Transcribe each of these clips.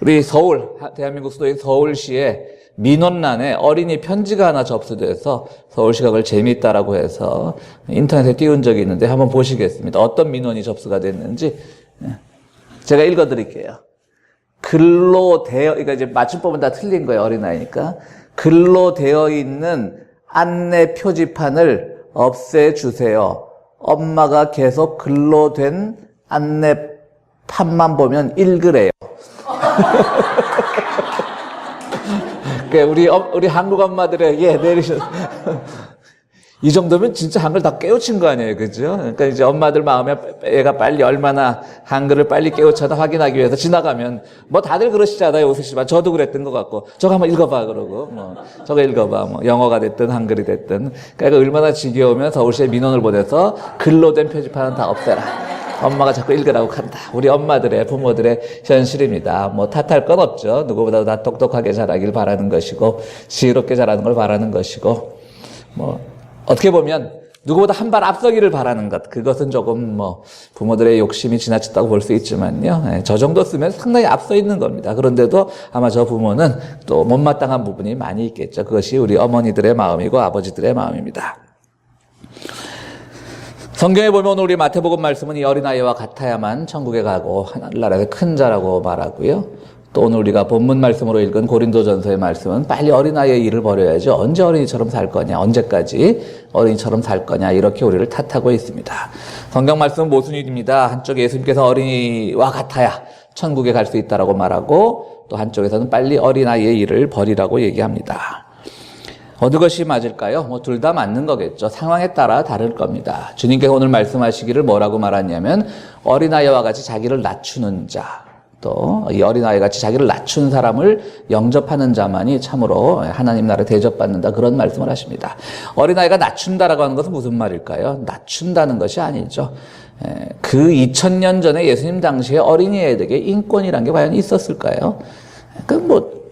우리 서울, 대한민국 수도인 서울시에 민원란에 어린이 편지가 하나 접수돼서 서울시가 그걸 재미있다라고 해서 인터넷에 띄운 적이 있는데 한번 보시겠습니다. 어떤 민원이 접수가 됐는지 제가 읽어드릴게요. 글로 그러니까 이제 맞춤법은 다 틀린 거예요. 어린아이니까. 글로 되어 있는 안내 표지판을 없애주세요. 엄마가 계속 글로 된 안내판만 보면 읽으래요. 우리 한국 엄마들에게 이 정도면 진짜 한글 다 깨우친 거 아니에요, 그죠? 그러니까 이제 엄마들 마음에 애가 빨리 얼마나 한글을 빨리 깨우쳐나 확인하기 위해서 지나가면 뭐 다들 그러시잖아요, 웃으시지만 저도 그랬던 것 같고 저거 한번 읽어봐 그러고 뭐 저거 읽어봐 뭐 영어가 됐든 한글이 됐든 그러니까 얼마나 지겨우면 서울시에 민원을 보내서 글로 된 표지판은 다 없애라. 엄마가 자꾸 읽으라고 한다. 우리 엄마들의 부모들의 현실입니다. 뭐 탓할 건 없죠. 누구보다도 다 똑똑하게 자라길 바라는 것이고 지혜롭게 자라는 걸 바라는 것이고 뭐 어떻게 보면 누구보다 한 발 앞서기를 바라는 것 그것은 조금 뭐 부모들의 욕심이 지나쳤다고 볼 수 있지만요. 저 정도 쓰면 상당히 앞서 있는 겁니다. 그런데도 아마 저 부모는 또 못마땅한 부분이 많이 있겠죠. 그것이 우리 어머니들의 마음이고 아버지들의 마음입니다. 성경에 보면 오늘 우리 마태복음 말씀은 이 어린아이와 같아야만 천국에 가고 하늘나라에서 큰 자라고 말하고요. 또 오늘 우리가 본문 말씀으로 읽은 고린도전서의 말씀은 빨리 어린아이의 일을 버려야죠. 언제 어린이처럼 살 거냐, 언제까지 어린이처럼 살 거냐 이렇게 우리를 탓하고 있습니다. 성경 말씀은 모순입니다. 한쪽에 예수님께서 어린이와 같아야 천국에 갈 수 있다라고 말하고 또 한쪽에서는 빨리 어린아이의 일을 버리라고 얘기합니다. 어느 것이 맞을까요? 뭐 둘 다 맞는 거겠죠. 상황에 따라 다를 겁니다. 주님께서 오늘 말씀하시기를 뭐라고 말하냐면 어린아이와 같이 자기를 낮추는 자, 또 이 어린아이 같이 자기를 낮춘 사람을 영접하는 자만이 참으로 하나님 나라에 대접받는다 그런 말씀을 하십니다. 어린아이가 낮춘다라고 하는 것은 무슨 말일까요? 낮춘다는 것이 아니죠. 그 2000년 전에 예수님 당시에 어린이에게 인권이란 게 과연 있었을까요?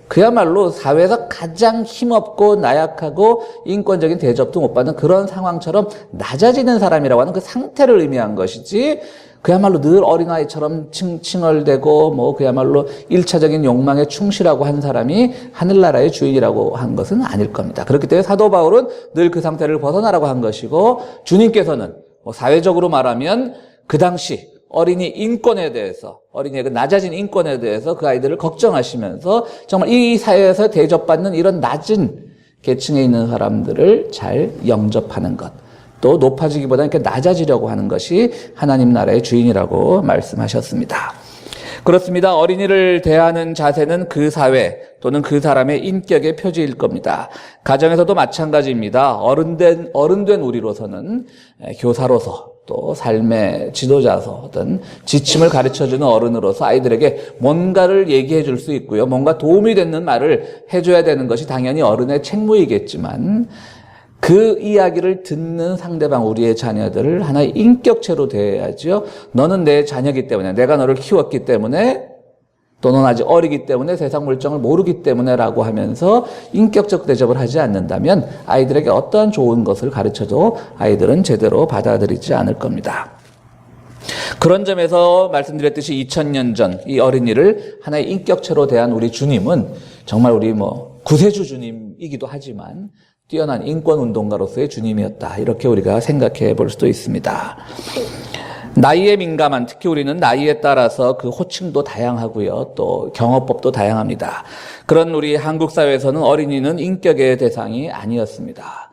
그야말로 사회에서 가장 힘없고 나약하고 인권적인 대접도 못 받는 그런 상황처럼 낮아지는 사람이라고 하는 그 상태를 의미한 것이지 그야말로 늘 어린아이처럼 칭얼대고 뭐 그야말로 1차적인 욕망에 충실하고 한 사람이 하늘나라의 주인이라고 한 것은 아닐 겁니다. 그렇기 때문에 사도 바울은 늘 그 상태를 벗어나라고 한 것이고 주님께서는 뭐 사회적으로 말하면 그 당시 어린이 인권에 대해서 어린이의 그 낮아진 인권에 대해서 그 아이들을 걱정하시면서 정말 이 사회에서 대접받는 이런 낮은 계층에 있는 사람들을 잘 영접하는 것 또 높아지기보다는 이렇게 낮아지려고 하는 것이 하나님 나라의 주인이라고 말씀하셨습니다. 그렇습니다. 어린이를 대하는 자세는 그 사회 또는 그 사람의 인격의 표지일 겁니다. 가정에서도 마찬가지입니다. 어른된 우리로서는 교사로서 또 삶의 지도자로서 어떤 지침을 가르쳐주는 어른으로서 아이들에게 뭔가를 얘기해 줄 수 있고요. 뭔가 도움이 되는 말을 해줘야 되는 것이 당연히 어른의 책무이겠지만 그 이야기를 듣는 상대방 우리의 자녀들을 하나의 인격체로 대해야죠. 너는 내 자녀이기 때문에 내가 너를 키웠기 때문에 또 넌 아직 어리기 때문에 세상 물정을 모르기 때문에 라고 하면서 인격적 대접을 하지 않는다면 아이들에게 어떠한 좋은 것을 가르쳐도 아이들은 제대로 받아들이지 않을 겁니다. 그런 점에서 말씀드렸듯이 2000년 전 이 어린이를 하나의 인격체로 대한 우리 주님은 정말 우리 구세주 주님이기도 하지만 뛰어난 인권운동가로서의 주님이었다. 이렇게 우리가 생각해 볼 수도 있습니다. 나이에 민감한 특히 우리는 나이에 따라서 그 호칭도 다양하고요. 또 경어법도 다양합니다. 그런 우리 한국 사회에서는 어린이는 인격의 대상이 아니었습니다.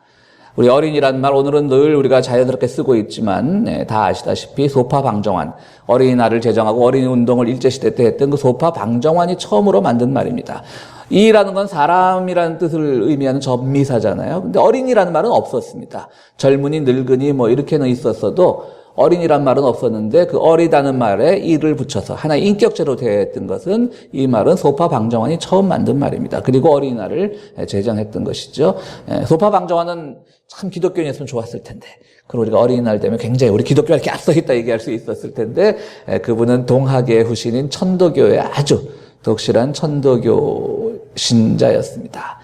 우리 어린이란 말 오늘은 늘 우리가 자연스럽게 쓰고 있지만 다 아시다시피 소파 방정환 어린이날을 제정하고 어린이 운동을 일제시대 때 했던 그 소파 방정환이 처음으로 만든 말입니다. 이라는 건 사람이라는 뜻을 의미하는 접미사잖아요. 근데 어린이라는 말은 없었습니다. 젊은이, 늙은이 이렇게는 있었어도 어린이란 말은 없었는데 그 어리다는 말에 이를 붙여서 하나의 인격체로 대했던 것은 이 말은 소파 방정환이 처음 만든 말입니다. 그리고 어린이날을 제정했던 것이죠. 소파 방정환은 참 기독교인이었으면 좋았을 텐데 그리고 우리가 어린이날 되면 굉장히 우리 기독교가 이렇게 앞서 있다 얘기할 수 있었을 텐데 그분은 동학의 후신인 천도교의 아주 독실한 천도교 신자였습니다.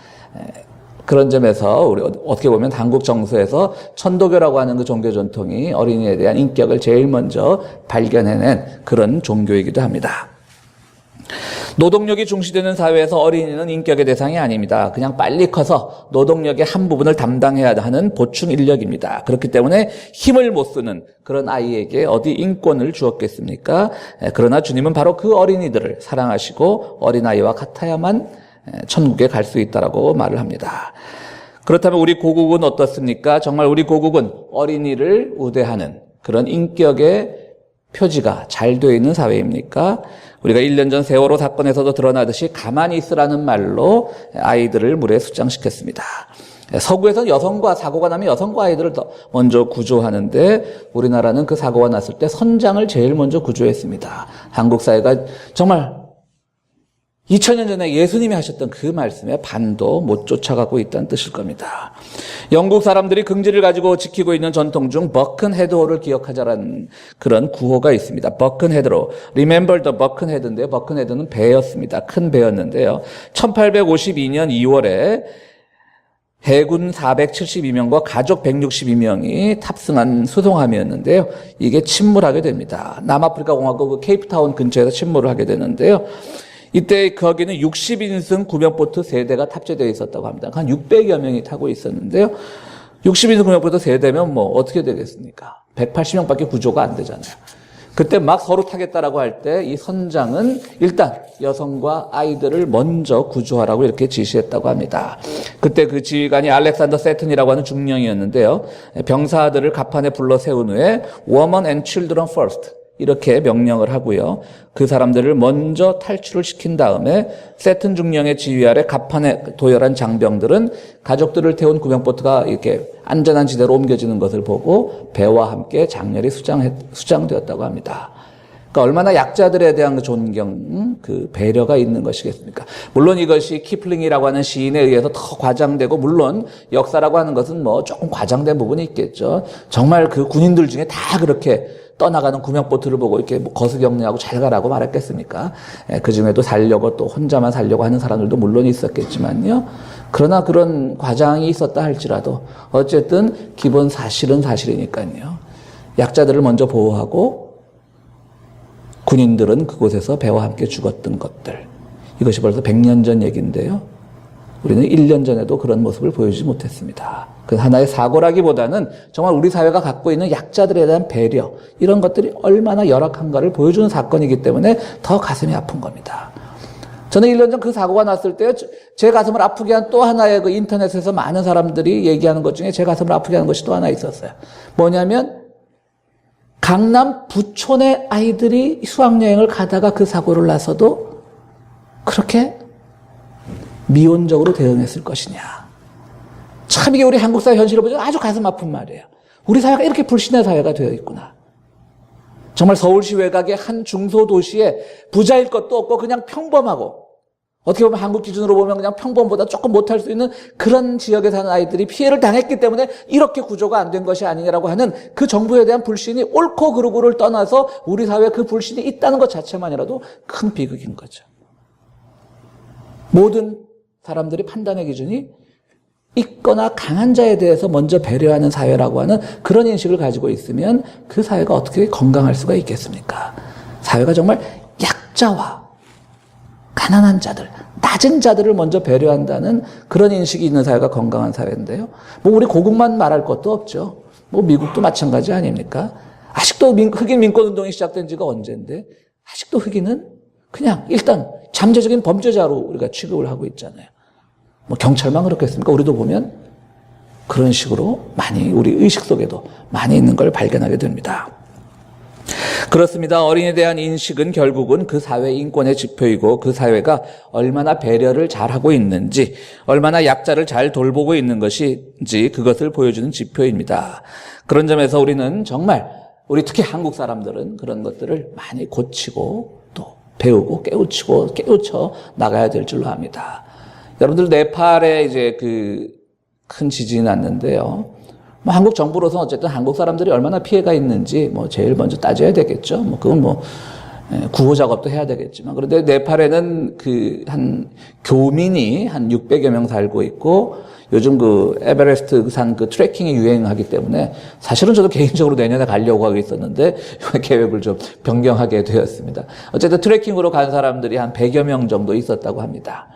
그런 점에서 우리 어떻게 보면 한국 정서에서 천도교라고 하는 그 종교 전통이 어린이에 대한 인격을 제일 먼저 발견해낸 그런 종교이기도 합니다. 노동력이 중시되는 사회에서 어린이는 인격의 대상이 아닙니다. 그냥 빨리 커서 노동력의 한 부분을 담당해야 하는 보충 인력입니다. 그렇기 때문에 힘을 못 쓰는 그런 아이에게 어디 인권을 주었겠습니까? 그러나 주님은 바로 그 어린이들을 사랑하시고 어린아이와 같아야만 천국에 갈 수 있다라고 말을 합니다. 그렇다면 우리 고국은 어떻습니까? 정말 우리 고국은 어린이를 우대하는 그런 인격의 표지가 잘 되어 있는 사회입니까? 우리가 1년 전 세월호 사건에서도 드러나듯이 가만히 있으라는 말로 아이들을 물에 수장시켰습니다. 서구에서는 여성과 사고가 나면 여성과 아이들을 더 먼저 구조하는데 우리나라는 그 사고가 났을 때 선장을 제일 먼저 구조했습니다. 한국 사회가 정말 2000년 전에 예수님이 하셨던 그 말씀에 반도 못 쫓아가고 있다는 뜻일 겁니다. 영국 사람들이 긍지를 가지고 지키고 있는 전통 중 버큰헤드호를 기억하자라는 그런 구호가 있습니다. 버큰헤드호, Remember the 버큰헤드인데요. 버큰헤드는 배였습니다. 큰 배였는데요. 1852년 2월에 해군 472명과 가족 162명이 탑승한 수송함이었는데요. 이게 침몰하게 됩니다. 남아프리카 공화국 케이프타운 근처에서 침몰을 하게 되는데요. 이때 거기는 60인승 구명보트 3대가 탑재되어 있었다고 합니다. 한 600여 명이 타고 있었는데요. 60인승 구명보트 3대면 뭐 어떻게 되겠습니까? 180명밖에 구조가 안 되잖아요. 그때 막 서로 타겠다라고 할 때 이 선장은 일단 여성과 아이들을 먼저 구조하라고 이렇게 지시했다고 합니다. 그때 그 지휘관이 알렉산더 세튼이라고 하는 중령이었는데요. 병사들을 갑판에 불러 세운 후에 Women and Children First 이렇게 명령을 하고요. 그 사람들을 먼저 탈출을 시킨 다음에 세튼 중령의 지휘 아래 갑판에 도열한 장병들은 가족들을 태운 구명보트가 이렇게 안전한 지대로 옮겨지는 것을 보고 배와 함께 장렬히 수장되었다고 합니다. 그러니까 얼마나 약자들에 대한 그 존경, 그 배려가 있는 것이겠습니까? 물론 이것이 키플링이라고 하는 시인에 의해서 더 과장되고, 물론 역사라고 하는 것은 뭐 조금 과장된 부분이 있겠죠. 정말 그 군인들 중에 다 그렇게 떠나가는 구명보트를 보고 이렇게 거수경례하고 잘 가라고 말했겠습니까? 그 중에도 살려고 또 혼자만 살려고 하는 사람들도 물론 있었겠지만요. 그러나 그런 과장이 있었다 할지라도 어쨌든 기본 사실은 사실이니까요. 약자들을 먼저 보호하고 군인들은 그곳에서 배와 함께 죽었던 것들. 이것이 벌써 100년 전 얘기인데요. 우리는 1년 전에도 그런 모습을 보여주지 못했습니다. 그 하나의 사고라기보다는 정말 우리 사회가 갖고 있는 약자들에 대한 배려, 이런 것들이 얼마나 열악한가를 보여주는 사건이기 때문에 더 가슴이 아픈 겁니다. 저는 1년 전 그 사고가 났을 때 제 가슴을 아프게 한 또 하나의 그 인터넷에서 많은 사람들이 얘기하는 것 중에 제 가슴을 아프게 하는 것이 또 하나 있었어요. 뭐냐면 강남 부촌의 아이들이 수학여행을 가다가 그 사고를 나서도 그렇게 미온적으로 대응했을 것이냐. 참 이게 우리 한국 사회 현실을 보면 아주 가슴 아픈 말이에요. 우리 사회가 이렇게 불신의 사회가 되어 있구나. 정말 서울시 외곽의 한 중소도시에 부자일 것도 없고 그냥 평범하고, 어떻게 보면 한국 기준으로 보면 그냥 평범보다 조금 못할 수 있는 그런 지역에 사는 아이들이 피해를 당했기 때문에 이렇게 구조가 안 된 것이 아니냐라고 하는 그 정부에 대한 불신이 옳고 그르고를 떠나서 우리 사회에 그 불신이 있다는 것 자체만이라도 큰 비극인 거죠. 모든 사람들이 판단의 기준이 있거나 강한 자에 대해서 먼저 배려하는 사회라고 하는 그런 인식을 가지고 있으면 그 사회가 어떻게 건강할 수가 있겠습니까? 사회가 정말 약자와 가난한 자들, 낮은 자들을 먼저 배려한다는 그런 인식이 있는 사회가 건강한 사회인데요. 뭐 우리 고국만 말할 것도 없죠. 뭐 미국도 마찬가지 아닙니까? 아직도 흑인 민권운동이 시작된 지가 언젠데 아직도 흑인은 그냥 일단 잠재적인 범죄자로 우리가 취급을 하고 있잖아요. 뭐 경찰만 그렇겠습니까? 우리도 보면 그런 식으로 많이 우리 의식 속에도 많이 있는 걸 발견하게 됩니다. 그렇습니다. 어린이에 대한 인식은 결국은 그 사회 인권의 지표이고 그 사회가 얼마나 배려를 잘하고 있는지, 얼마나 약자를 잘 돌보고 있는 것인지 그것을 보여주는 지표입니다. 그런 점에서 우리는 정말 우리 특히 한국 사람들은 그런 것들을 많이 고치고 또 배우고 깨우쳐 나가야 될 줄로 압니다. 여러분들 네팔에 이제 그 큰 지진이 났는데요. 뭐 한국 정부로서는 어쨌든 한국 사람들이 얼마나 피해가 있는지 뭐 제일 먼저 따져야 되겠죠. 뭐 그건 뭐 구호 작업도 해야 되겠지만, 그런데 네팔에는 한 교민이 한 600여 명 살고 있고, 요즘 에베레스트 산 트레킹이 유행하기 때문에 사실은 저도 개인적으로 내년에 가려고 하고 있었는데 계획을 좀 변경하게 되었습니다. 어쨌든 트레킹으로 간 사람들이 한 100여 명 정도 있었다고 합니다.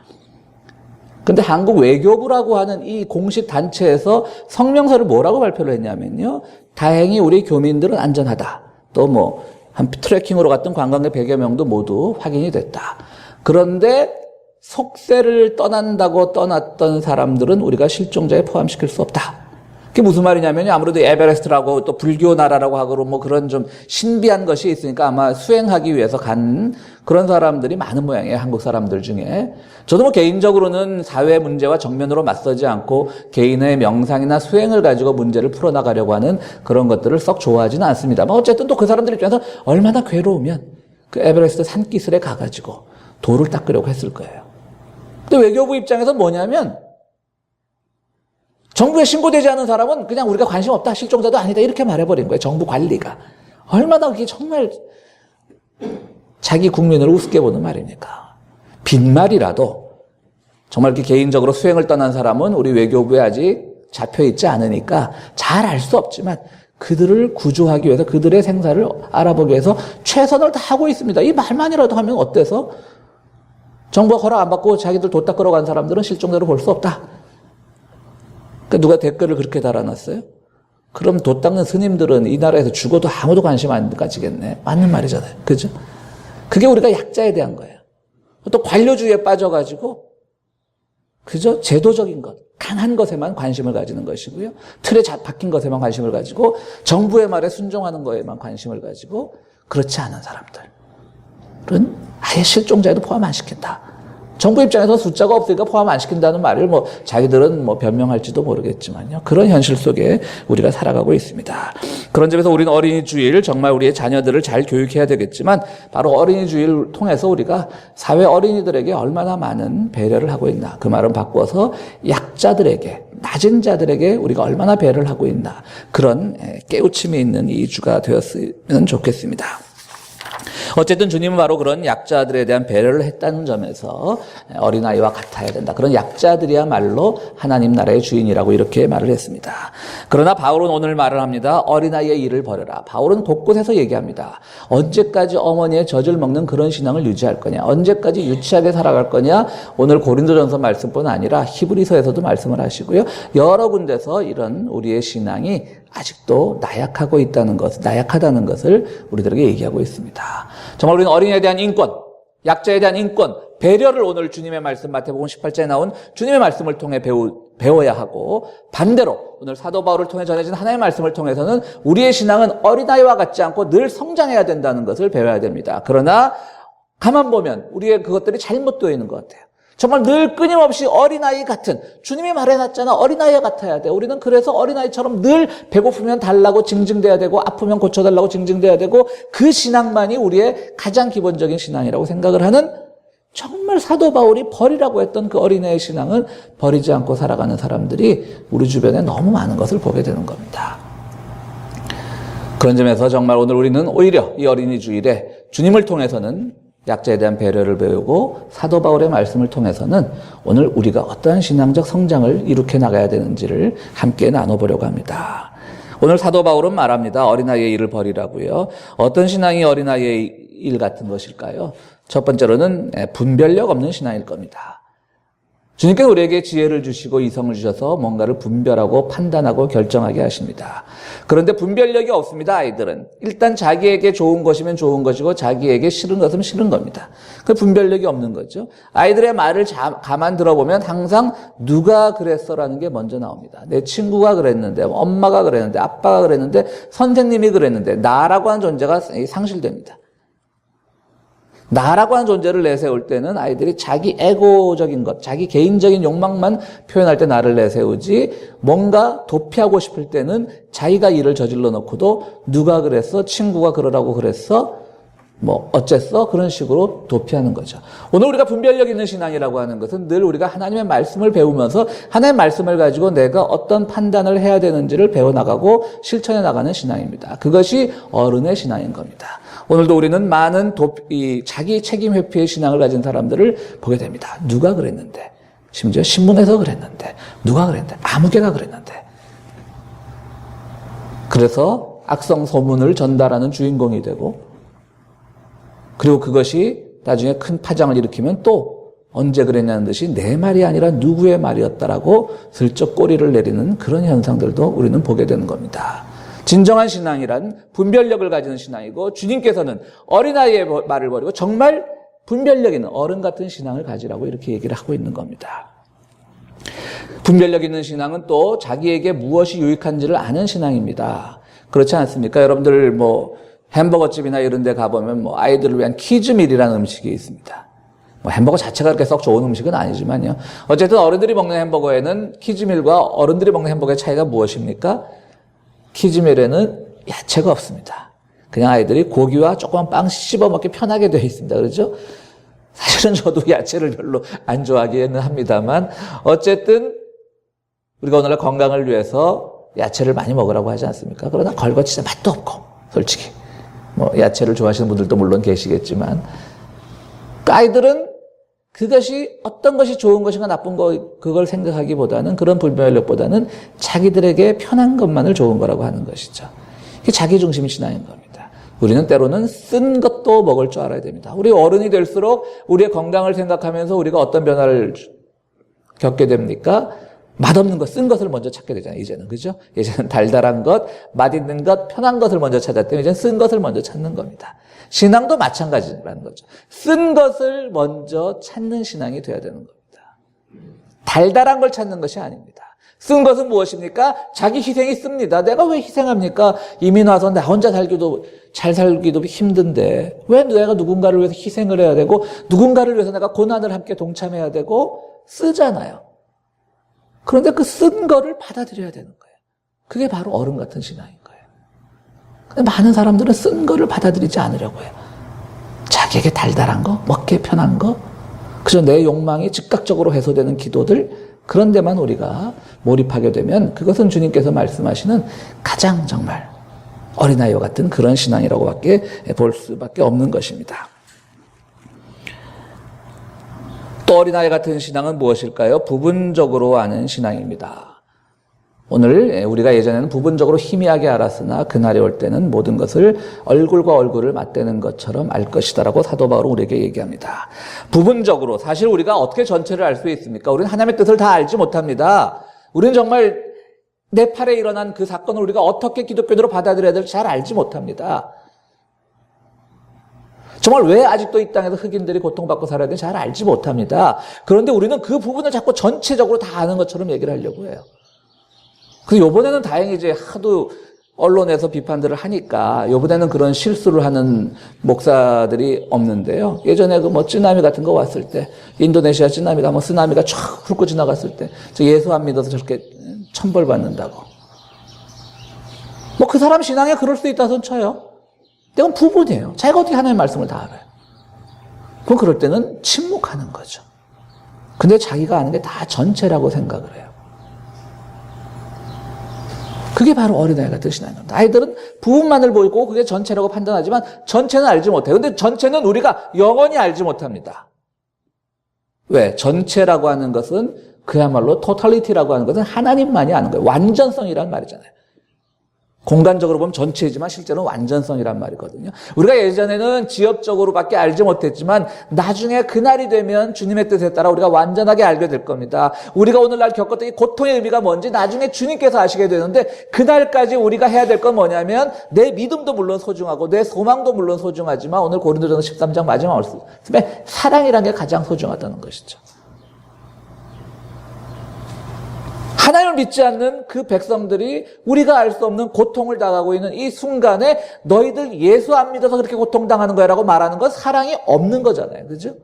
근데 한국 외교부라고 하는 이 공식 단체에서 성명서를 뭐라고 발표를 했냐면요. 다행히 우리 교민들은 안전하다. 또 한 트레킹으로 갔던 관광객 100여 명도 모두 확인이 됐다. 그런데 속세를 떠난다고 떠났던 사람들은 우리가 실종자에 포함시킬 수 없다. 그게 무슨 말이냐면요. 아무래도 에베레스트라고 또 불교 나라라고 하고 그런 좀 신비한 것이 있으니까 아마 수행하기 위해서 간 그런 사람들이 많은 모양이에요. 한국 사람들 중에. 저도 개인적으로는 사회 문제와 정면으로 맞서지 않고 개인의 명상이나 수행을 가지고 문제를 풀어나가려고 하는 그런 것들을 썩 좋아하지는 않습니다만 어쨌든 또 그 사람들 입장에서 얼마나 괴로우면 에베레스트 산기슭에 가가지고 돌을 닦으려고 했을 거예요. 근데 외교부 입장에서 뭐냐면 정부에 신고되지 않은 사람은 그냥 우리가 관심 없다, 실종자도 아니다 이렇게 말해버린 거예요. 정부 관리가. 얼마나 그게 정말 자기 국민을 우습게 보는 말입니까? 빈말이라도 정말 이렇게 개인적으로 수행을 떠난 사람은 우리 외교부에 아직 잡혀있지 않으니까 잘 알 수 없지만 그들을 구조하기 위해서 그들의 생사를 알아보기 위해서 최선을 다하고 있습니다. 이 말만이라도 하면 어때서? 정부가 허락 안 받고 자기들 돈 닦으러 간 사람들은 실종자로 볼 수 없다. 그러니까 누가 댓글을 그렇게 달아놨어요? 그럼 돛 닦는 스님들은 이 나라에서 죽어도 아무도 관심 안 가지겠네. 맞는 말이잖아요. 그죠? 그게 우리가 약자에 대한 거예요. 또 관료주의에 빠져가지고, 그죠? 제도적인 것, 강한 것에만 관심을 가지는 것이고요. 틀에 박힌 것에만 관심을 가지고, 정부의 말에 순종하는 것에만 관심을 가지고, 그렇지 않은 사람들은 아예 실종자에도 포함 안 시킨다. 정부 입장에서 숫자가 없으니까 포함 안 시킨다는 말을 자기들은 변명할지도 모르겠지만요. 그런 현실 속에 우리가 살아가고 있습니다. 그런 점에서 우리는 어린이 주일 정말 우리의 자녀들을 잘 교육해야 되겠지만 바로 어린이 주일을 통해서 우리가 사회 어린이들에게 얼마나 많은 배려를 하고 있나. 그 말은 바꿔서 약자들에게, 낮은 자들에게 우리가 얼마나 배려를 하고 있나. 그런 깨우침이 있는 이 주가 되었으면 좋겠습니다. 어쨌든 주님은 바로 그런 약자들에 대한 배려를 했다는 점에서 어린아이와 같아야 된다. 그런 약자들이야말로 하나님 나라의 주인이라고 이렇게 말을 했습니다. 그러나 바울은 오늘 말을 합니다. 어린아이의 일을 버려라. 바울은 곳곳에서 얘기합니다. 언제까지 어머니의 젖을 먹는 그런 신앙을 유지할 거냐. 언제까지 유치하게 살아갈 거냐. 오늘 고린도전서 말씀뿐 아니라 히브리서에서도 말씀을 하시고요. 여러 군데서 이런 우리의 신앙이 아직도 나약하고 있다는 것, 나약하다는 것을 우리들에게 얘기하고 있습니다. 정말 우리는 어린이에 대한 인권, 약자에 대한 인권, 배려를 오늘 주님의 말씀 마태복음 18장에 나온 주님의 말씀을 통해 배워야 하고 반대로 오늘 사도 바울을 통해 전해진 하나님의 말씀을 통해서는 우리의 신앙은 어린아이와 같지 않고 늘 성장해야 된다는 것을 배워야 됩니다. 그러나 가만 보면 우리의 그것들이 잘못되어 있는 것 같아요. 정말 늘 끊임없이 어린아이 같은, 주님이 말해놨잖아. 어린아이 같아야 돼. 우리는 그래서 어린아이처럼 늘 배고프면 달라고 징징대야 되고 아프면 고쳐달라고 징징대야 되고 그 신앙만이 우리의 가장 기본적인 신앙이라고 생각을 하는 정말 사도 바울이 버리라고 했던 그 어린아이의 신앙을 버리지 않고 살아가는 사람들이 우리 주변에 너무 많은 것을 보게 되는 겁니다. 그런 점에서 정말 오늘 우리는 오히려 이 어린이 주일에 주님을 통해서는 약자에 대한 배려를 배우고 사도 바울의 말씀을 통해서는 오늘 우리가 어떠한 신앙적 성장을 이룩해 나가야 되는지를 함께 나눠보려고 합니다. 오늘 사도 바울은 말합니다. 어린아이의 일을 버리라고요. 어떤 신앙이 어린아이의 일 같은 것일까요? 첫 번째로는 분별력 없는 신앙일 겁니다. 주님께서 우리에게 지혜를 주시고 이성을 주셔서 뭔가를 분별하고 판단하고 결정하게 하십니다. 그런데 분별력이 없습니다, 아이들은. 일단 자기에게 좋은 것이면 좋은 것이고 자기에게 싫은 것은 싫은 겁니다. 그 분별력이 없는 거죠. 아이들의 말을 가만 들어보면 항상 누가 그랬어라는 게 먼저 나옵니다. 내 친구가 그랬는데, 엄마가 그랬는데, 아빠가 그랬는데, 선생님이 그랬는데, 나라고 하는 존재가 상실됩니다. 나라고 하는 존재를 내세울 때는 아이들이 자기 에고적인 것, 자기 개인적인 욕망만 표현할 때 나를 내세우지 뭔가 도피하고 싶을 때는 자기가 일을 저질러 놓고도 누가 그랬어? 친구가 그러라고 그랬어? 어쨌어? 그런 식으로 도피하는 거죠. 오늘 우리가 분별력 있는 신앙이라고 하는 것은 늘 우리가 하나님의 말씀을 배우면서 하나님의 말씀을 가지고 내가 어떤 판단을 해야 되는지를 배워나가고 실천해 나가는 신앙입니다. 그것이 어른의 신앙인 겁니다. 오늘도 우리는 많은 자기 책임 회피의 신앙을 가진 사람들을 보게 됩니다. 누가 그랬는데, 심지어 신문에서 그랬는데, 누가 그랬는데, 아무개가 그랬는데. 그래서 악성 소문을 전달하는 주인공이 되고, 그리고 그것이 나중에 큰 파장을 일으키면 또 언제 그랬냐는 듯이 내 말이 아니라 누구의 말이었다라고 슬쩍 꼬리를 내리는 그런 현상들도 우리는 보게 되는 겁니다. 진정한 신앙이란 분별력을 가지는 신앙이고, 주님께서는 어린아이의 말을 버리고 정말 분별력 있는 어른 같은 신앙을 가지라고 이렇게 얘기를 하고 있는 겁니다. 분별력 있는 신앙은 또 자기에게 무엇이 유익한지를 아는 신앙입니다. 그렇지 않습니까? 여러분들 햄버거집이나 이런 데 가보면 아이들을 위한 키즈밀이라는 음식이 있습니다. 햄버거 자체가 그렇게 썩 좋은 음식은 아니지만요. 어쨌든 어른들이 먹는 햄버거에는 키즈밀과 어른들이 먹는 햄버거의 차이가 무엇입니까? 키즈밀에는 야채가 없습니다. 그냥 아이들이 고기와 조그만 빵 씹어 먹기 편하게 되어 있습니다. 그렇죠? 사실은 저도 야채를 별로 안 좋아하기는 합니다만, 어쨌든 우리가 오늘날 건강을 위해서 야채를 많이 먹으라고 하지 않습니까? 그러나 걸거치자 맛도 없고, 솔직히. 야채를 좋아하시는 분들도 물론 계시겠지만, 아이들은 그것이 어떤 것이 좋은 것인가 나쁜 거, 그걸 생각하기보다는, 그런 분별력보다는 자기들에게 편한 것만을 좋은 거라고 하는 것이죠. 이게 자기중심 신앙인 겁니다. 우리는 때로는 쓴 것도 먹을 줄 알아야 됩니다. 우리 어른이 될수록 우리의 건강을 생각하면서 우리가 어떤 변화를 겪게 됩니까? 맛없는 것, 쓴 것을 먼저 찾게 되잖아요, 이제는. 그죠? 예전에는 달달한 것, 맛있는 것, 편한 것을 먼저 찾았더니 이제는 쓴 것을 먼저 찾는 겁니다. 신앙도 마찬가지라는 거죠. 쓴 것을 먼저 찾는 신앙이 돼야 되는 겁니다. 달달한 걸 찾는 것이 아닙니다. 쓴 것은 무엇입니까? 자기 희생이 씁니다. 내가 왜 희생합니까? 이민 와서 나 혼자 잘 살기도 힘든데 왜 내가 누군가를 위해서 희생을 해야 되고 누군가를 위해서 내가 고난을 함께 동참해야 되고 쓰잖아요. 그런데 그 쓴 거를 받아들여야 되는 거예요. 그게 바로 어른 같은 신앙인 거예요. 근데 많은 사람들은 쓴 거를 받아들이지 않으려고 해요. 자기에게 달달한 거, 먹기 편한 거, 그저 내 욕망이 즉각적으로 해소되는 기도들, 그런 데만 우리가 몰입하게 되면 그것은 주님께서 말씀하시는 가장 정말 어린아이와 같은 그런 신앙이라고밖에 볼 수밖에 없는 것입니다. 또 어린아이 같은 신앙은 무엇일까요? 부분적으로 아는 신앙입니다. 오늘 우리가 예전에는 부분적으로 희미하게 알았으나 그날이 올 때는 모든 것을 얼굴과 얼굴을 맞대는 것처럼 알 것이다라고 사도 바울은 우리에게 얘기합니다. 부분적으로, 사실 우리가 어떻게 전체를 알 수 있습니까? 우리는 하나님의 뜻을 다 알지 못합니다. 우리는 정말 내 팔에 일어난 그 사건을 우리가 어떻게 기독교인으로 받아들여야 될지 잘 알지 못합니다. 정말 왜 아직도 이 땅에서 흑인들이 고통받고 살아야 되는지 잘 알지 못합니다. 그런데 우리는 그 부분을 자꾸 전체적으로 다 아는 것처럼 얘기를 하려고 해요. 그래서 요번에는 다행히 이제 하도 언론에서 비판들을 하니까 요번에는 그런 실수를 하는 목사들이 없는데요. 예전에 쓰나미 같은 거 왔을 때, 인도네시아 쓰나미가 쓰나미가 쫙 훑고 지나갔을 때, 저 예수 안 믿어서 저렇게 천벌받는다고. 그 사람 신앙에 그럴 수 있다 손 쳐요. 이건 부분이에요. 자기가 어떻게 하나님의 말씀을 다 알아요. 그럼 그럴 때는 침묵하는 거죠. 근데 자기가 아는 게 다 전체라고 생각을 해요. 그게 바로 어린아이 같은 신앙입니다. 아이들은 부분만을 보고 그게 전체라고 판단하지만 전체는 알지 못해요. 근데 전체는 우리가 영원히 알지 못합니다. 왜? 전체라고 하는 것은 그야말로 토탈리티라고 하는 것은 하나님만이 아는 거예요. 완전성이란 말이잖아요. 공간적으로 보면 전체이지만 실제로는 완전성이란 말이거든요. 우리가 예전에는 지역적으로밖에 알지 못했지만 나중에 그날이 되면 주님의 뜻에 따라 우리가 완전하게 알게 될 겁니다. 우리가 오늘날 겪었던 이 고통의 의미가 뭔지 나중에 주님께서 아시게 되는데 그날까지 우리가 해야 될 건 뭐냐면 내 믿음도 물론 소중하고 내 소망도 물론 소중하지만 오늘 고린도전서 13장 마지막 말씀에 사랑이라는 게 가장 소중하다는 것이죠. 하나님을 믿지 않는 그 백성들이 우리가 알 수 없는 고통을 당하고 있는 이 순간에 너희들 예수 안 믿어서 그렇게 고통당하는 거야 라고 말하는 건 사랑이 없는 거잖아요. 그죠?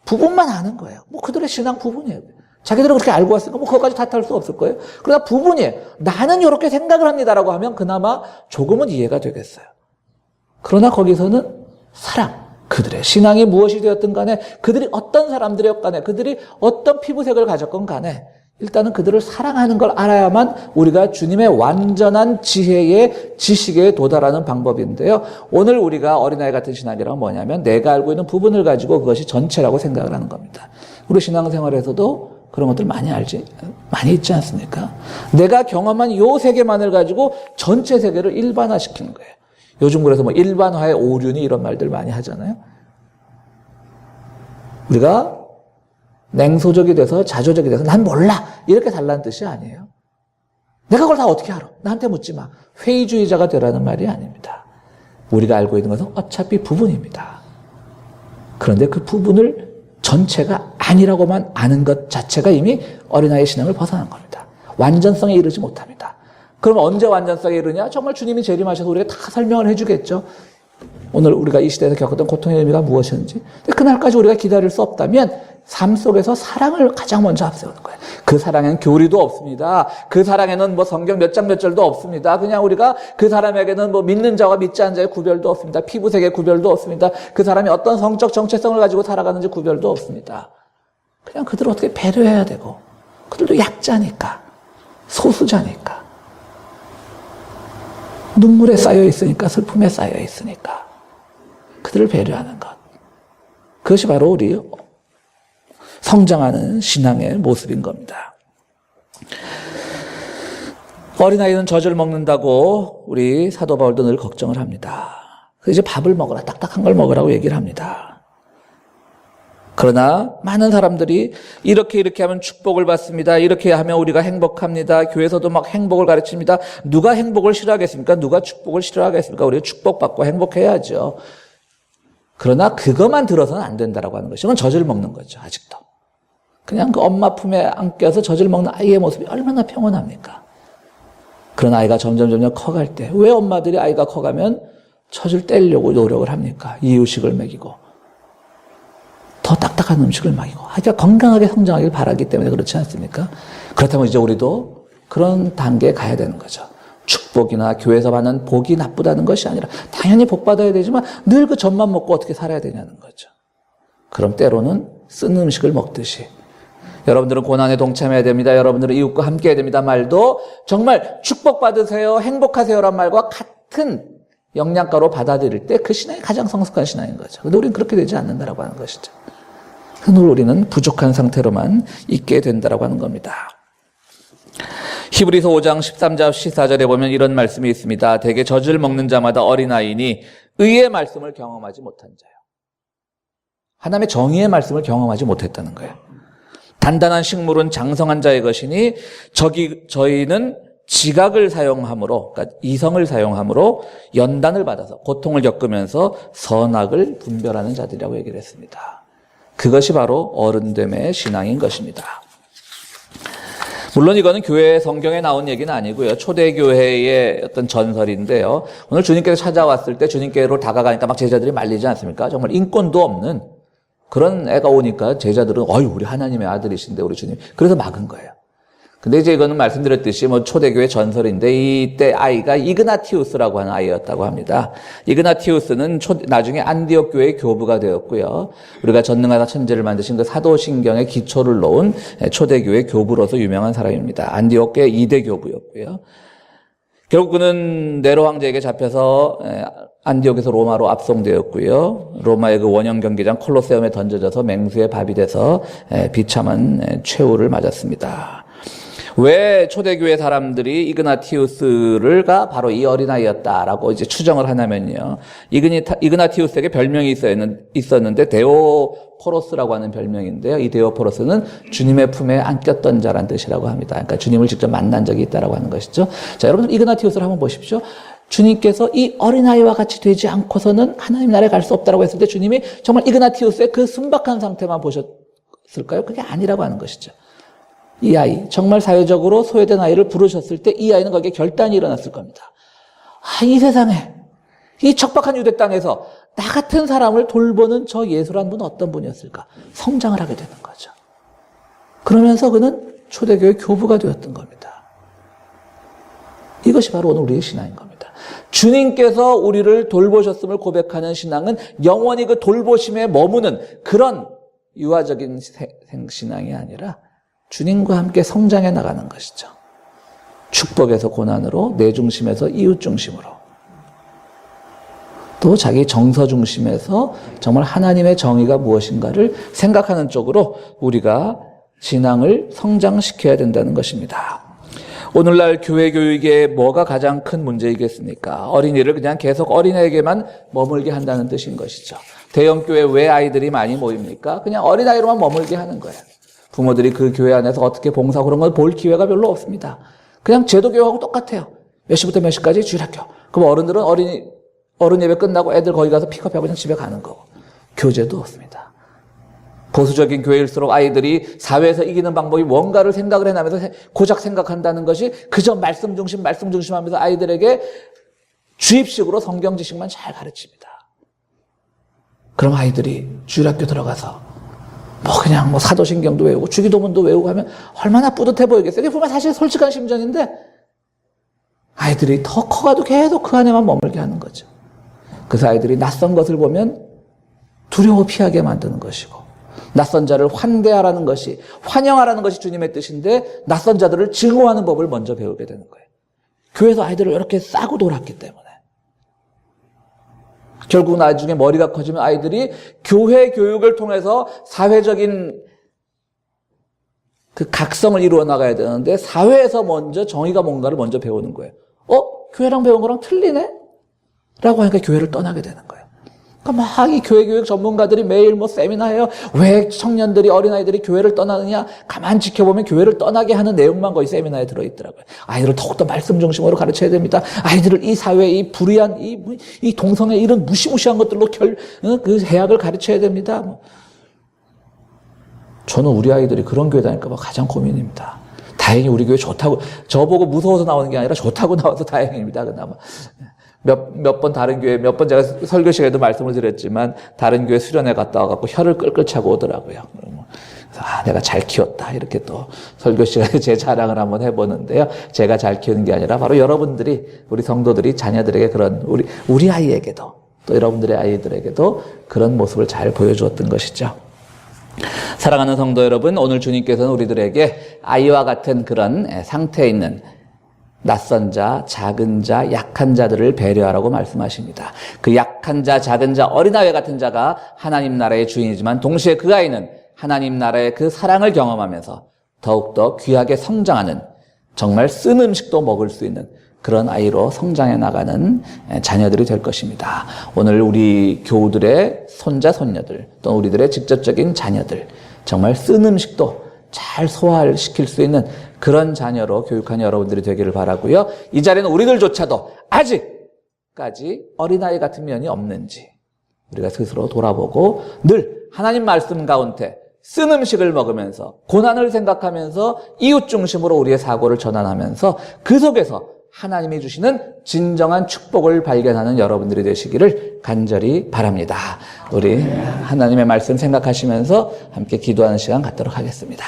부분만 아는 거예요. 그들의 신앙 부분이에요. 자기들은 그렇게 알고 왔으니까 그것까지 탓할 수 없을 거예요. 그러나 부분이에요. 나는 이렇게 생각을 합니다라고 하면 그나마 조금은 이해가 되겠어요. 그러나 거기서는 사랑, 그들의 신앙이 무엇이 되었든 간에 그들이 어떤 사람들이었건 간에 그들이 어떤 피부색을 가졌건 간에 일단은 그들을 사랑하는 걸 알아야만 우리가 주님의 완전한 지혜의 지식에 도달하는 방법인데요. 오늘 우리가 어린아이 같은 신앙이란 뭐냐면 내가 알고 있는 부분을 가지고 그것이 전체라고 생각을 하는 겁니다. 우리 신앙생활에서도 그런 것들 많이 있지 않습니까? 내가 경험한 요 세계만을 가지고 전체 세계를 일반화시키는 거예요. 요즘 그래서 뭐 일반화의 오륜이 이런 말들 많이 하잖아요. 우리가 냉소적이 돼서 자조적이 돼서 난 몰라 이렇게 달라는 뜻이 아니에요. 내가 그걸 다 어떻게 알아? 나한테 묻지 마. 회의주의자가 되라는 말이 아닙니다. 우리가 알고 있는 것은 어차피 부분입니다. 그런데 그 부분을 전체가 아니라고만 아는 것 자체가 이미 어린아이의 신앙을 벗어난 겁니다. 완전성에 이르지 못합니다. 그럼 언제 완전성에 이르냐? 정말 주님이 재림하셔서 우리가 다 설명을 해주겠죠. 오늘 우리가 이 시대에서 겪었던 고통의 의미가 무엇이었는지. 그날까지 우리가 기다릴 수 없다면 삶 속에서 사랑을 가장 먼저 앞세우는 거예요. 그 사랑에는 교리도 없습니다. 그 사랑에는 뭐 성경 몇 장 몇 절도 없습니다. 그냥 우리가 그 사람에게는 뭐 믿는 자와 믿지 않는 자의 구별도 없습니다. 피부색의 구별도 없습니다. 그 사람이 어떤 성적 정체성을 가지고 살아가는지 구별도 없습니다. 그냥 그들을 어떻게 배려해야 되고, 그들도 약자니까, 소수자니까, 눈물에 쌓여 있으니까, 슬픔에 쌓여 있으니까 그들을 배려하는 것. 그것이 바로 우리 성장하는 신앙의 모습인 겁니다. 어린아이는 젖을 먹는다고 우리 사도 바울도 늘 걱정을 합니다. 그래서 이제 밥을 먹어라, 딱딱한 걸 먹으라고 얘기를 합니다. 그러나 많은 사람들이 이렇게 하면 축복을 받습니다. 이렇게 하면 우리가 행복합니다. 교회에서도 막 행복을 가르칩니다. 누가 행복을 싫어하겠습니까? 누가 축복을 싫어하겠습니까? 우리가 축복받고 행복해야죠. 그러나 그것만 들어서는 안 된다라고 하는 것이, 이건 젖을 먹는 거죠. 아직도. 그냥 그 엄마 품에 안겨서 젖을 먹는 아이의 모습이 얼마나 평온합니까? 그런 아이가 점점 커갈 때, 왜 엄마들이 아이가 커가면 젖을 떼려고 노력을 합니까? 이유식을 먹이고 더 딱딱한 음식을 먹이고 아이가 건강하게 성장하길 바라기 때문에 그렇지 않습니까? 그렇다면 이제 우리도 그런 단계에 가야 되는 거죠. 축복이나 교회에서 받는 복이 나쁘다는 것이 아니라 당연히 복 받아야 되지만 늘 그 젖만 먹고 어떻게 살아야 되냐는 거죠. 그럼 때로는 쓴 음식을 먹듯이 여러분들은 고난에 동참해야 됩니다. 여러분들은 이웃과 함께해야 됩니다. 말도 정말 축복받으세요, 행복하세요란 말과 같은 영양가로 받아들일 때 그 신앙이 가장 성숙한 신앙인 거죠. 근데 우리는 그렇게 되지 않는다라고 하는 것이죠. 그래서 우리는 부족한 상태로만 있게 된다라고 하는 겁니다. 히브리서 5장 13절 14절에 보면 이런 말씀이 있습니다. 대개 젖을 먹는 자마다 어린아이니 의의 말씀을 경험하지 못한 자요. 하나님의 정의의 말씀을 경험하지 못했다는 거예요. 단단한 식물은 장성한 자의 것이니 저희는 지각을 사용함으로, 그러니까 이성을 사용함으로 연단을 받아서 고통을 겪으면서 선악을 분별하는 자들이라고 얘기를 했습니다. 그것이 바로 어른됨의 신앙인 것입니다. 물론 이거는 교회 성경에 나온 얘기는 아니고요. 초대교회의 어떤 전설인데요. 오늘 주님께서 찾아왔을 때 주님께로 다가가니까 막 제자들이 말리지 않습니까? 정말 인권도 없는 그런 애가 오니까 제자들은 우리 하나님의 아들이신데 우리 주님. 그래서 막은 거예요. 근데 이제 이거는 말씀드렸듯이 뭐 초대교회 전설인데 이때 아이가 이그나티우스라고 하는 아이였다고 합니다. 이그나티우스는 나중에 안디옥 교회의 교부가 되었고요. 우리가 전능하다 천재를 만드신 그 사도신경의 기초를 놓은 초대교회 교부로서 유명한 사람입니다. 안디옥 교회 2대 교부였고요. 결국 그는 네로 황제에게 잡혀서 안디옥에서 로마로 압송되었고요. 로마의 그 원형 경기장 콜로세움에 던져져서 맹수의 밥이 돼서 비참한 최후를 맞았습니다. 왜 초대교회 사람들이 이그나티우스가 바로 이 어린아이였다라고 이제 추정을 하냐면요. 이그나티우스에게 별명이 있었는데 데오포로스라고 하는 별명인데요. 이 데오포로스는 주님의 품에 안겼던 자란 뜻이라고 합니다. 그러니까 주님을 직접 만난 적이 있다라고 하는 것이죠. 자, 여러분 이그나티우스를 한번 보십시오. 주님께서 이 어린아이와 같이 되지 않고서는 하나님 나라에 갈 수 없다라고 했을 때 주님이 정말 이그나티우스의 그 순박한 상태만 보셨을까요? 그게 아니라고 하는 것이죠. 이 아이, 정말 사회적으로 소외된 아이를 부르셨을 때 이 아이는 거기에 결단이 일어났을 겁니다. 이 세상에, 이 척박한 유대 땅에서 나 같은 사람을 돌보는 저 예수란 분은 어떤 분이었을까? 성장을 하게 되는 거죠. 그러면서 그는 초대교회 교부가 되었던 겁니다. 이것이 바로 오늘 우리의 신앙인 겁니다. 주님께서 우리를 돌보셨음을 고백하는 신앙은 영원히 그 돌보심에 머무는 그런 유아적인 신앙이 아니라 주님과 함께 성장해 나가는 것이죠. 축복에서 고난으로, 내 중심에서 이웃 중심으로, 또 자기 정서 중심에서 정말 하나님의 정의가 무엇인가를 생각하는 쪽으로 우리가 신앙을 성장시켜야 된다는 것입니다. 오늘날 교회 교육에 뭐가 가장 큰 문제이겠습니까? 어린이를 그냥 계속 어린애에게만 머물게 한다는 뜻인 것이죠. 대형교회 왜 아이들이 많이 모입니까? 그냥 어린아이로만 머물게 하는 거예요. 부모들이 그 교회 안에서 어떻게 봉사하고 그런 걸 볼 기회가 별로 없습니다. 그냥 제도교회하고 똑같아요. 몇 시부터 몇 시까지 주일학교. 그럼 어른들은 어른 예배 끝나고 애들 거기 가서 픽업하고 그냥 집에 가는 거고. 교제도 없습니다. 보수적인 교회일수록 아이들이 사회에서 이기는 방법이 뭔가를 생각을 해나면서 고작 생각한다는 것이 그저 말씀 중심 하면서 아이들에게 주입식으로 성경 지식만 잘 가르칩니다. 그럼 아이들이 주일학교 들어가서 그냥 사도신경도 외우고 주기도문도 외우고 하면 얼마나 뿌듯해 보이겠어요. 이게 보면 사실 솔직한 심정인데 아이들이 더 커가도 계속 그 안에만 머물게 하는 거죠. 그래서 아이들이 낯선 것을 보면 두려워 피하게 만드는 것이고, 낯선 자를 환대하라는 것이, 환영하라는 것이 주님의 뜻인데 낯선 자들을 증오하는 법을 먼저 배우게 되는 거예요. 교회에서 아이들을 이렇게 싸고 놀았기 때문에. 결국 나중에 머리가 커지면 아이들이 교회 교육을 통해서 사회적인 그 각성을 이루어 나가야 되는데 사회에서 먼저 정의가 뭔가를 먼저 배우는 거예요. 교회랑 배운 거랑 틀리네? 라고 하니까 교회를 떠나게 되는 거예요. 그러니까 막 이 교회 교육 전문가들이 매일 세미나 해요. 왜 청년들이, 어린아이들이 교회를 떠나느냐? 가만 지켜보면 교회를 떠나게 하는 내용만 거의 세미나에 들어있더라고요. 아이들을 더욱더 말씀 중심으로 가르쳐야 됩니다. 아이들을 이 사회의 이 불의한, 이 동성애 이런 무시무시한 것들로 그 해악을 가르쳐야 됩니다. 저는 우리 아이들이 그런 교회 다닐까 봐 가장 고민입니다. 다행히 우리 교회 좋다고, 저보고 무서워서 나오는 게 아니라 좋다고 나와서 다행입니다. 그나마. 몇 번 다른 교회, 몇 번 제가 설교 시간에도 말씀을 드렸지만, 다른 교회 수련회 갔다 와갖고 혀를 끌끌 차고 오더라고요. 그래서, 내가 잘 키웠다. 이렇게 또 설교 시간에 제 자랑을 한번 해보는데요. 제가 잘 키우는 게 아니라 바로 여러분들이, 우리 성도들이 자녀들에게 그런, 우리 아이에게도, 또 여러분들의 아이들에게도 그런 모습을 잘 보여주었던 것이죠. 사랑하는 성도 여러분, 오늘 주님께서는 우리들에게 아이와 같은 그런 상태에 있는 낯선 자, 작은 자, 약한 자들을 배려하라고 말씀하십니다. 그 약한 자, 작은 자, 어린아이 같은 자가 하나님 나라의 주인이지만 동시에 그 아이는 하나님 나라의 그 사랑을 경험하면서 더욱더 귀하게 성장하는, 정말 쓴 음식도 먹을 수 있는 그런 아이로 성장해 나가는 자녀들이 될 것입니다. 오늘 우리 교우들의 손자, 손녀들, 또 우리들의 직접적인 자녀들, 정말 쓴 음식도 잘 소화시킬 수 있는 그런 자녀로 교육한 여러분들이 되기를 바라고요. 이 자리는 우리들조차도 아직까지 어린아이 같은 면이 없는지 우리가 스스로 돌아보고 늘 하나님 말씀 가운데 쓴 음식을 먹으면서 고난을 생각하면서 이웃 중심으로 우리의 사고를 전환하면서 그 속에서 하나님이 주시는 진정한 축복을 발견하는 여러분들이 되시기를 간절히 바랍니다. 우리 하나님의 말씀 생각하시면서 함께 기도하는 시간 갖도록 하겠습니다.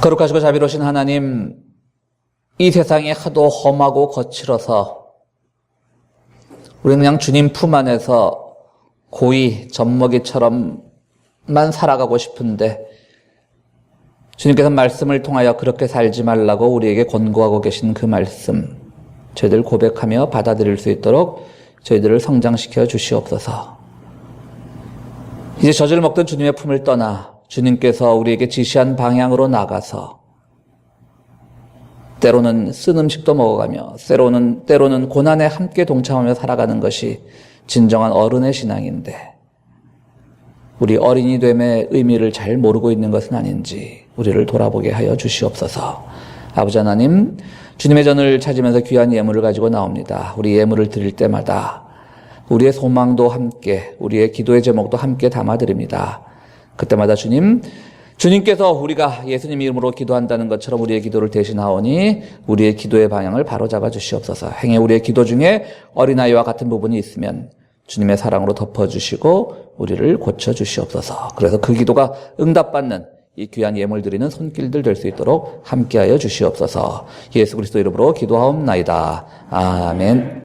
거룩하시고 자비로우신 하나님, 이 세상이 하도 험하고 거칠어서 우리는 그냥 주님 품 안에서 고이 젖먹이처럼만 살아가고 싶은데 주님께서 말씀을 통하여 그렇게 살지 말라고 우리에게 권고하고 계신 그 말씀, 저희들 고백하며 받아들일 수 있도록 저희들을 성장시켜 주시옵소서. 이제 젖을 먹던 주님의 품을 떠나 주님께서 우리에게 지시한 방향으로 나가서 때로는 쓴 음식도 먹어가며 때로는 고난에 함께 동참하며 살아가는 것이 진정한 어른의 신앙인데 우리 어린이 됨의 의미를 잘 모르고 있는 것은 아닌지 우리를 돌아보게 하여 주시옵소서. 아버지 하나님, 주님의 전을 찾으면서 귀한 예물을 가지고 나옵니다. 우리 예물을 드릴 때마다 우리의 소망도 함께, 우리의 기도의 제목도 함께 담아드립니다. 그때마다 주님께서 우리가 예수님 이름으로 기도한다는 것처럼 우리의 기도를 대신하오니 우리의 기도의 방향을 바로잡아 주시옵소서. 행여 우리의 기도 중에 어린아이와 같은 부분이 있으면 주님의 사랑으로 덮어주시고 우리를 고쳐주시옵소서. 그래서 그 기도가 응답받는 이 귀한 예물 드리는 손길들 될 수 있도록 함께하여 주시옵소서. 예수 그리스도 이름으로 기도하옵나이다. 아멘.